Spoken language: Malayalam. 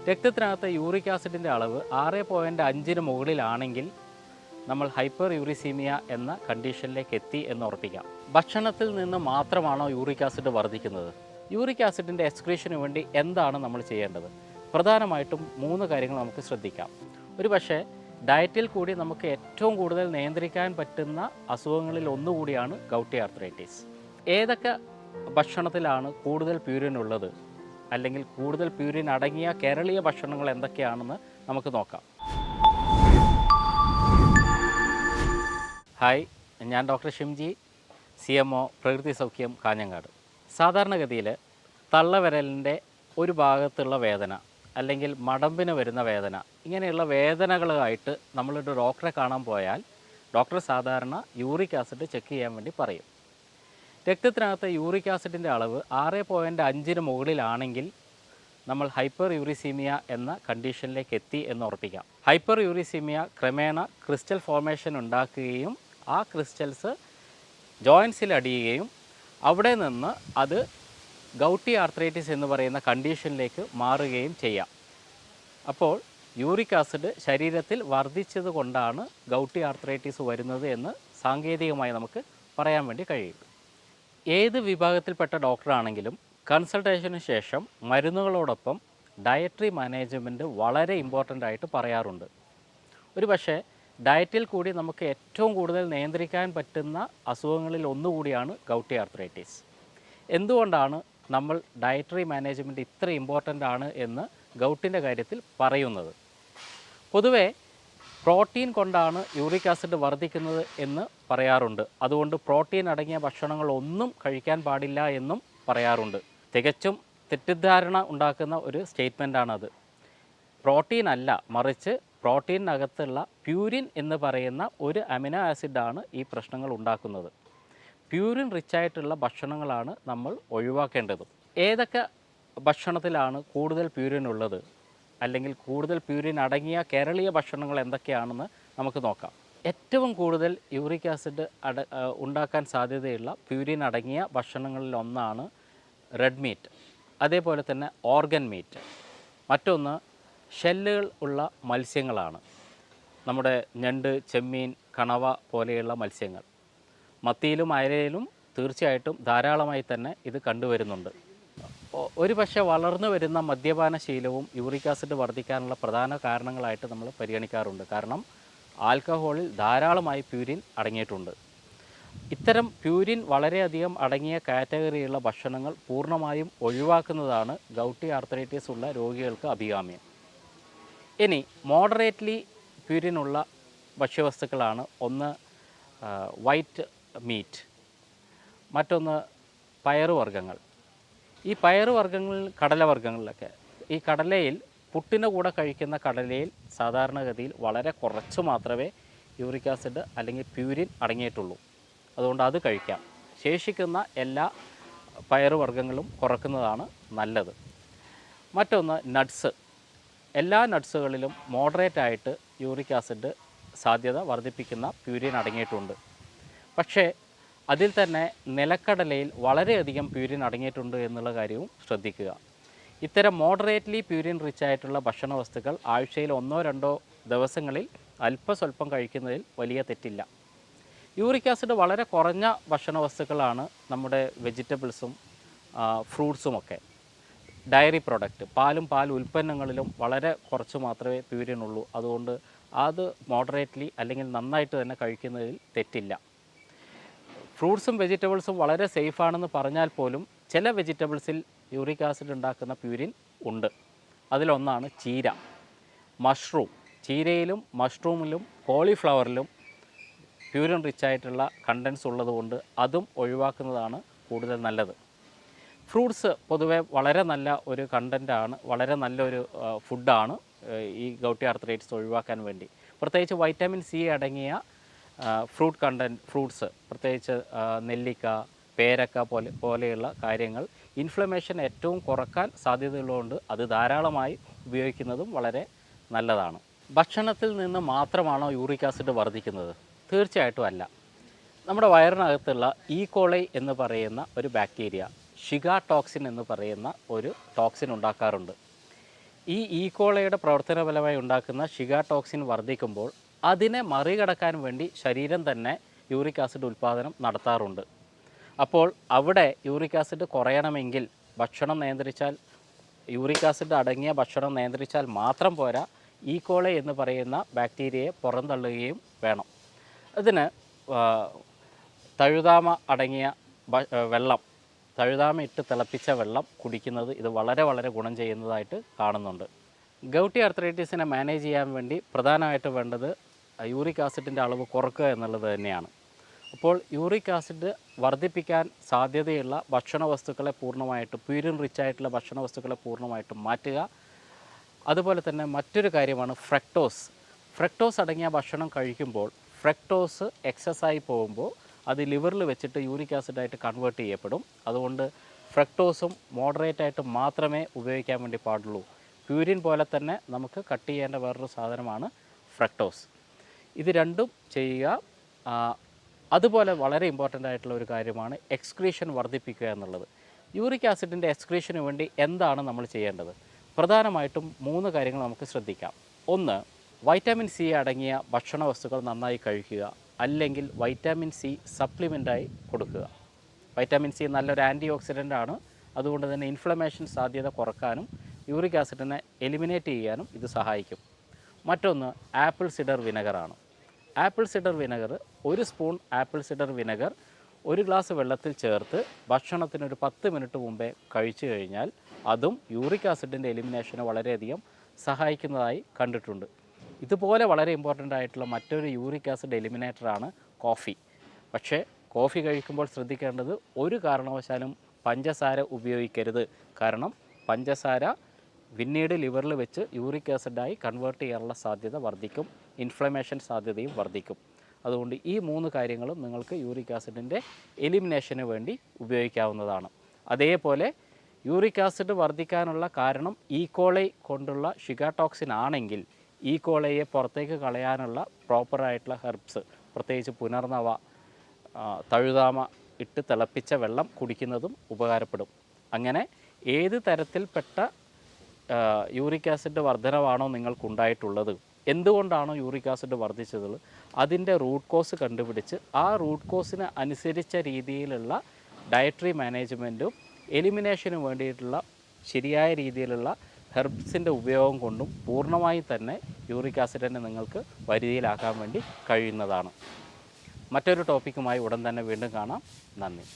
രക്തത്തിനകത്ത് യൂറിക് ആസിഡിൻ്റെ അളവ് 6.5 മുകളിലാണെങ്കിൽ നമ്മൾ ഹൈപ്പർ യൂറിസീമിയ എന്ന കണ്ടീഷനിലേക്ക് എത്തി എന്ന് ഉറപ്പിക്കാം. ഭക്ഷണത്തിൽ നിന്ന് മാത്രമാണോ യൂറിക് ആസിഡ് വർദ്ധിക്കുന്നത്? യൂറിക് ആസിഡിൻ്റെ എക്സ്ക്രീഷന് വേണ്ടി എന്താണ് നമ്മൾ ചെയ്യേണ്ടത്? പ്രധാനമായിട്ടും 3 കാര്യങ്ങൾ നമുക്ക് ശ്രദ്ധിക്കാം. ഒരു പക്ഷേ ഡയറ്റിൽ കൂടി നമുക്ക് ഏറ്റവും കൂടുതൽ നിയന്ത്രിക്കാൻ പറ്റുന്ന അസുഖങ്ങളിൽ ഒന്നുകൂടിയാണ് ഗൗട്ടി ആർത്രൈറ്റിസ്. ഏതൊക്കെ ഭക്ഷണത്തിലാണ് കൂടുതൽ പ്യൂരിൻ ഉള്ളത്, അല്ലെങ്കിൽ കൂടുതൽ പ്യൂരിൻ അടങ്ങിയ കേരളീയ ഭക്ഷണങ്ങൾ എന്തൊക്കെയാണെന്ന് നമുക്ക് നോക്കാം. ഹായ്, ഞാൻ ഡോക്ടർ ഷിംജി, CMO പ്രകൃതി സൗഖ്യം, കാഞ്ഞങ്ങാട്. സാധാരണഗതിയിൽ തള്ളവിരലിൻ്റെ ഒരു ഭാഗത്തുള്ള വേദന അല്ലെങ്കിൽ മടമ്പിന് വരുന്ന വേദന, ഇങ്ങനെയുള്ള വേദനകളായിട്ട് നമ്മളൊരു ഡോക്ടറെ കാണാൻ പോയാൽ ഡോക്ടർ സാധാരണ യൂറിക് ആസിഡ് ചെക്ക് ചെയ്യാൻ വേണ്ടി പറയും. രക്തത്തിനകത്ത് യൂറിക് ആസിഡിൻ്റെ അളവ് 6.5 മുകളിലാണെങ്കിൽ നമ്മൾ ഹൈപ്പർ യൂറിസീമിയ എന്ന കണ്ടീഷനിലേക്ക് എത്തി എന്ന് ഉറപ്പിക്കാം. ഹൈപ്പർ യൂറിസീമിയ ക്രമേണ ക്രിസ്റ്റൽ ഫോർമേഷൻ ഉണ്ടാക്കുകയും ആ ക്രിസ്റ്റൽസ് ജോയിൻസിൽ അടിയുകയും അവിടെ നിന്ന് അത് ഗൗട്ടി ആർത്രൈറ്റിസ് എന്ന് പറയുന്ന കണ്ടീഷനിലേക്ക് മാറുകയും ചെയ്യാം. അപ്പോൾ യൂറിക് ആസിഡ് ശരീരത്തിൽ വർദ്ധിച്ചത് കൊണ്ടാണ് ഗൗട്ടി ആർത്രൈറ്റിസ് വരുന്നത് എന്ന് സാങ്കേതികമായി നമുക്ക് പറയാൻ വേണ്ടി കഴിയും. ഏത് വിഭാഗത്തിൽപ്പെട്ട ഡോക്ടറാണെങ്കിലും കൺസൾട്ടേഷന് ശേഷം മരുന്നുകളോടൊപ്പം ഡയറ്ററി മാനേജ്മെൻറ്റ് വളരെ ഇമ്പോർട്ടൻ്റ് ആയിട്ട് പറയാറുണ്ട്. ഒരു പക്ഷേ ഡയറ്റിൽ കൂടി നമുക്ക് ഏറ്റവും കൂടുതൽ നിയന്ത്രിക്കാൻ പറ്റുന്ന അസുഖങ്ങളിൽ ഒന്നുകൂടിയാണ് ഗൗട്ടി ആർത്രൈറ്റിസ്. എന്തുകൊണ്ടാണ് നമ്മൾ ഡയറ്ററി മാനേജ്മെൻറ്റ് ഇത്ര ഇമ്പോർട്ടൻ്റ് ആണ് എന്ന് ഗൗട്ടിൻ്റെ കാര്യത്തിൽ പറയുന്നത്? പൊതുവേ പ്രോട്ടീൻ കൊണ്ടാണ് യൂറിക് ആസിഡ് വർദ്ധിക്കുന്നത് എന്ന് പറയാറുണ്ട്. അതുകൊണ്ട് പ്രോട്ടീൻ അടങ്ങിയ ഭക്ഷണങ്ങളൊന്നും കഴിക്കാൻ പാടില്ല എന്നും പറയാറുണ്ട്. തികച്ചും തെറ്റിദ്ധാരണ ഉണ്ടാക്കുന്ന ഒരു സ്റ്റേറ്റ്മെൻറ്റാണത്. പ്രോട്ടീൻ അല്ല, മറിച്ച് പ്രോട്ടീനകത്തുള്ള പ്യൂരിൻ എന്ന് പറയുന്ന ഒരു അമിനോ ആസിഡാണ് ഈ പ്രശ്നങ്ങൾ ഉണ്ടാക്കുന്നത്. പ്യൂരിൻ റിച്ചായിട്ടുള്ള ഭക്ഷണങ്ങളാണ് നമ്മൾ ഒഴിവാക്കേണ്ടത്. ഏതൊക്കെ ഭക്ഷണത്തിലാണ് കൂടുതൽ പ്യൂരിൻ ഉള്ളത്, അല്ലെങ്കിൽ കൂടുതൽ പ്യൂരിൻ അടങ്ങിയ കേരളീയ ഭക്ഷണങ്ങൾ എന്തൊക്കെയാണെന്ന് നമുക്ക് നോക്കാം. ഏറ്റവും കൂടുതൽ യൂറിക് ആസിഡ് ഉണ്ടാക്കാൻ സാധ്യതയുള്ള പ്യൂരിൻ അടങ്ങിയ ഭക്ഷണങ്ങളിൽ ഒന്നാണ് റെഡ് മീറ്റ്, അതേപോലെ തന്നെ ഓർഗൻ മീറ്റ്. മറ്റൊന്ന് ഷെല്ലുകൾ ഉള്ള മത്സ്യങ്ങളാണ്. നമ്മുടെ ഞണ്ട്, ചെമ്മീൻ, കണവ പോലെയുള്ള മത്സ്യങ്ങൾ. മത്തിയിലും അയലയിലും തീർച്ചയായിട്ടും ധാരാളമായി തന്നെ ഇത് കണ്ടുവരുന്നുണ്ട്. ഒരു പക്ഷേ വളർന്നു വരുന്ന മദ്യപാന ശീലവും യൂറിക് ആസിഡ് വർദ്ധിക്കാനുള്ള പ്രധാന കാരണങ്ങളായിട്ട് നമ്മൾ പരിഗണിക്കാറുണ്ട്. കാരണം ആൽക്കഹോളിൽ ധാരാളമായി പ്യൂരിൻ അടങ്ങിയിട്ടുണ്ട്. ഇത്തരം പ്യൂരിൻ വളരെയധികം അടങ്ങിയ കാറ്റഗറിയുള്ള ഭക്ഷണങ്ങൾ പൂർണ്ണമായും ഒഴിവാക്കുന്നതാണ് ഗൗട്ടി ആർത്രൈറ്റിസ് ഉള്ള രോഗികൾക്ക് അഭികാമ്യം. ഇനി മോഡറേറ്റ്ലി പ്യൂരിനുള്ള ഭക്ഷ്യവസ്തുക്കളാണ് ഒന്ന് വൈറ്റ് മീറ്റ്, മറ്റൊന്ന് പയറുവർഗ്ഗങ്ങൾ. ഈ പയറുവർഗ്ഗങ്ങളിൽ, കടലവർഗ്ഗങ്ങളിലൊക്കെ, ഈ കടലയിൽ പുട്ടിന് കൂടെ കഴിക്കുന്ന കടലയിൽ സാധാരണഗതിയിൽ വളരെ കുറച്ച് മാത്രമേ യൂറിക് ആസിഡ് അല്ലെങ്കിൽ പ്യൂരിൻ അടങ്ങിയിട്ടുള്ളൂ. അതുകൊണ്ട് അത് കഴിക്കാം. ശേഷിക്കുന്ന എല്ലാ പയറുവർഗ്ഗങ്ങളും കുറക്കുന്നതാണ് നല്ലത്. മറ്റൊന്ന് നട്ട്സ്. എല്ലാ നട്ട്സുകളിലും മോഡറേറ്റായിട്ട് യൂറിക് ആസിഡ് സാധ്യത വർദ്ധിപ്പിക്കുന്ന പ്യൂരിൻ അടങ്ങിയിട്ടുണ്ട്. പക്ഷേ അതിൽ തന്നെ നിലക്കടലയിൽ വളരെയധികം പ്യൂരിൻ അടങ്ങിയിട്ടുണ്ട് എന്നുള്ള കാര്യവും ശ്രദ്ധിക്കുക. ഇത്തരം മോഡറേറ്റ്ലി പ്യൂരിൻ റിച്ച് ആയിട്ടുള്ള ഭക്ഷണ വസ്തുക്കൾ ആഴ്ചയിൽ 1-2 ദിവസങ്ങളിൽ അല്പസ്വല്പം കഴിക്കുന്നതിൽ വലിയ തെറ്റില്ല. യൂറിക് ആസിഡ് വളരെ കുറഞ്ഞ ഭക്ഷണ വസ്തുക്കളാണ് നമ്മുടെ വെജിറ്റബിൾസും ഫ്രൂട്ട്സുമൊക്കെ. ഡയറി പ്രോഡക്റ്റ്, പാലും പാൽ ഉൽപ്പന്നങ്ങളിലും വളരെ കുറച്ച് മാത്രമേ പ്യൂരിൻ ഉള്ളൂ. അതുകൊണ്ട് അത് മോഡറേറ്റ്ലി അല്ലെങ്കിൽ നന്നായിട്ട് തന്നെ കഴിക്കുന്നതിൽ തെറ്റില്ല. ഫ്രൂട്ട്സും വെജിറ്റബിൾസും വളരെ സേഫാണെന്ന് പറഞ്ഞാൽ പോലും ചില വെജിറ്റബിൾസിൽ യൂറിക് ആസിഡ് ഉണ്ടാക്കുന്ന പ്യൂരിൻ ഉണ്ട്. അതിലൊന്നാണ് ചീര, മഷ്റൂം. ചീരയിലും മഷ്റൂമിലും കോളിഫ്ലവറിലും പ്യൂരിൻ റിച്ചായിട്ടുള്ള കണ്ടൻസ് ഉള്ളതുകൊണ്ട് അതും ഒഴിവാക്കുന്നതാണ് കൂടുതൽ നല്ലത്. ഫ്രൂട്ട്സ് പൊതുവെ വളരെ നല്ല ഒരു കണ്ടൻറ്റാണ്, വളരെ നല്ലൊരു ഫുഡാണ് ഈ ഗൗട്ടി ആർത്രൈറ്റിസ് ഒഴിവാക്കാൻ വേണ്ടി. പ്രത്യേകിച്ച് വൈറ്റമിൻ സി അടങ്ങിയ ഫ്രൂട്ട്സ്, പ്രത്യേകിച്ച് നെല്ലിക്ക, പേരക്ക പോലെയുള്ള കാര്യങ്ങൾ ഇൻഫ്ലമേഷൻ ഏറ്റവും കുറക്കാൻ സാധ്യതയുള്ളതുകൊണ്ട് അത് ധാരാളമായി ഉപയോഗിക്കുന്നതും വളരെ നല്ലതാണ്. ഭക്ഷണത്തിൽ നിന്ന് മാത്രമാണോ യൂറിക് ആസിഡ് വർദ്ധിക്കുന്നത്? തീർച്ചയായിട്ടും അല്ല. നമ്മുടെ വയറിനകത്തുള്ള കോളൈ എന്ന് പറയുന്ന ഒരു ബാക്ടീരിയ ഷിഗ ടോക്സിൻ എന്ന് പറയുന്ന ഒരു ടോക്സിൻ ഉണ്ടാക്കാറുണ്ട്. ഈ ഈക്കോളയുടെ പ്രവർത്തനഫലമായി ഉണ്ടാക്കുന്ന ഷിഗ ടോക്സിൻ വർദ്ധിക്കുമ്പോൾ അതിനെ മറികടക്കാൻ വേണ്ടി ശരീരം തന്നെ യൂറിക് ആസിഡ് ഉൽപ്പാദനം നടത്താറുണ്ട്. അപ്പോൾ അവിടെ യൂറിക് ആസിഡ് കുറയണമെങ്കിൽ ഭക്ഷണം നിയന്ത്രിച്ചാൽ, യൂറിക് ആസിഡ് അടങ്ങിയ ഭക്ഷണം നിയന്ത്രിച്ചാൽ മാത്രം പോരാ, ഈക്കോളെ എന്ന് പറയുന്ന ബാക്ടീരിയയെ പുറന്തള്ളുകയും വേണം. അതിന് തഴുതാമ അടങ്ങിയ വെള്ളം, തഴുതാമ ഇട്ട് തിളപ്പിച്ച വെള്ളം കുടിക്കുന്നത് ഇത് വളരെ വളരെ ഗുണം ചെയ്യുന്നതായിട്ട് കാണുന്നുണ്ട്. ഗൗട്ടി ആർത്രൈറ്റിസിനെ മാനേജ് ചെയ്യാൻ വേണ്ടി പ്രധാനമായിട്ട് വേണ്ടത് യൂറിക് ആസിഡിൻ്റെ അളവ് കുറക്കുക എന്നുള്ളത് തന്നെയാണ്. അപ്പോൾ യൂറിക് ആസിഡ് വർദ്ധിപ്പിക്കാൻ സാധ്യതയുള്ള ഭക്ഷണ വസ്തുക്കളെ പൂർണ്ണമായിട്ടും, പ്യൂരിൻ റിച്ച് ആയിട്ടുള്ള ഭക്ഷണ വസ്തുക്കളെ പൂർണ്ണമായിട്ടും മാറ്റുക. അതുപോലെ തന്നെ മറ്റൊരു കാര്യമാണ് ഫ്രക്ടോസ്. ഫ്രക്ടോസ് അടങ്ങിയ ഭക്ഷണം കഴിക്കുമ്പോൾ ഫ്രക്ടോസ് എക്സസ്സായി പോകുമ്പോൾ അത് ലിവറിൽ വെച്ചിട്ട് യൂറിക് ആസിഡായിട്ട് കൺവേർട്ട് ചെയ്യപ്പെടും. അതുകൊണ്ട് ഫ്രക്ടോസും മോഡറേറ്റായിട്ട് മാത്രമേ ഉപയോഗിക്കാൻ വേണ്ടി പാടുള്ളൂ. പ്യൂരിൻ പോലെ തന്നെ നമുക്ക് കട്ട് ചെയ്യേണ്ട വേറൊരു സാധനമാണ് ഫ്രക്ടോസ്. ഇത് രണ്ടും ചെയ്യുക. അതുപോലെ വളരെ ഇമ്പോർട്ടൻ്റ് ആയിട്ടുള്ള ഒരു കാര്യമാണ് എക്സ്ക്രീഷൻ വർദ്ധിപ്പിക്കുക എന്നുള്ളത്. യൂറിക് ആസിഡിൻ്റെ എക്സ്ക്രീഷന് വേണ്ടി എന്താണ് നമ്മൾ ചെയ്യേണ്ടത്? പ്രധാനമായിട്ടും 3 കാര്യങ്ങൾ നമുക്ക് ശ്രദ്ധിക്കാം. ഒന്ന്, വൈറ്റാമിൻ സി അടങ്ങിയ ഭക്ഷണ വസ്തുക്കൾ നന്നായി കഴിക്കുക, അല്ലെങ്കിൽ വൈറ്റാമിൻ സി സപ്ലിമെൻ്റായി കൊടുക്കുക. വൈറ്റാമിൻ സി നല്ലൊരു ആൻറ്റി ഓക്സിഡൻ്റ് ആണ്. അതുകൊണ്ട് തന്നെ ഇൻഫ്ലമേഷൻ സാധ്യത കുറക്കാനും യൂറിക് ആസിഡിനെ എലിമിനേറ്റ് ചെയ്യാനും ഇത് സഹായിക്കും. മറ്റൊന്ന് ആപ്പിൾ സിഡർ വിനെഗറാണ്. Apple cider vinegar, 1 spoon apple cider vinegar 1 glass വെള്ളത്തിൽ ചേർത്ത് ഭക്ഷണത്തിനൊരു 10 മിനിറ്റ് മുമ്പേ കഴിച്ചു കഴിഞ്ഞാൽ അതും യൂറിക് ആസിഡിൻ്റെ എലിമിനേഷന് വളരെയധികം സഹായിക്കുന്നതായി കണ്ടിട്ടുണ്ട്. ഇതുപോലെ വളരെ ഇമ്പോർട്ടൻ്റ് ആയിട്ടുള്ള മറ്റൊരു യൂറിക് ആസിഡ് എലിമിനേറ്ററാണ് കോഫി. പക്ഷേ കോഫി കഴിക്കുമ്പോൾ ശ്രദ്ധിക്കേണ്ടത് ഒരു കാരണവശാലും പഞ്ചസാര ഉപയോഗിക്കരുത്. കാരണം പഞ്ചസാര പിന്നീട് ലിവറിൽ വെച്ച് യൂറിക് ആസിഡായി കൺവേർട്ട് ചെയ്യാനുള്ള സാധ്യത വർദ്ധിക്കും, ഇൻഫ്ലമേഷൻ സാധ്യതയും വർദ്ധിക്കും. അതുകൊണ്ട് ഈ 3 കാര്യങ്ങളും നിങ്ങൾക്ക് യൂറിക് ആസിഡിൻ്റെ എലിമിനേഷന് വേണ്ടി ഉപയോഗിക്കാവുന്നതാണ്. അതേപോലെ യൂറിക് ആസിഡ് വർദ്ധിക്കാനുള്ള കാരണം ഈക്കോളൈ കൊണ്ടുള്ള ഷിഗ ടോക്സിൻ ആണെങ്കിൽ ഈക്കോളയെ പുറത്തേക്ക് കളയാനുള്ള പ്രോപ്പറായിട്ടുള്ള ഹെർബ്സ്, പ്രത്യേകിച്ച് പുനർനവ, തഴുതാമ ഇട്ട് തിളപ്പിച്ച വെള്ളം കുടിക്കുന്നതും ഉപകാരപ്പെടും. അങ്ങനെ ഏത് തരത്തിൽപ്പെട്ട യൂറിക് ആസിഡ് വർധനവാണോ നിങ്ങൾക്കുണ്ടായിട്ടുള്ളത്, എന്തുകൊണ്ടാണോ യൂറിക് ആസിഡ് വർദ്ധിച്ചത്, അതിൻ്റെ റൂട്ട് കോസ് കണ്ടുപിടിച്ച് ആ റൂട്ട് കോസിന് അനുസരിച്ച രീതിയിലുള്ള ഡയറ്ററി മാനേജ്മെൻറ്റും എലിമിനേഷന് വേണ്ടിയിട്ടുള്ള ശരിയായ രീതിയിലുള്ള ഹെർബ്സിൻ്റെ ഉപയോഗം കൊണ്ടും പൂർണ്ണമായി തന്നെ യൂറിക് ആസിഡിനെ നിങ്ങൾക്ക് പരിധിയിലാക്കാൻ വേണ്ടി കഴിയുന്നതാണ്. മറ്റൊരു ടോപ്പിക്കുമായി ഉടൻ തന്നെ വീണ്ടും കാണാം. നന്ദി.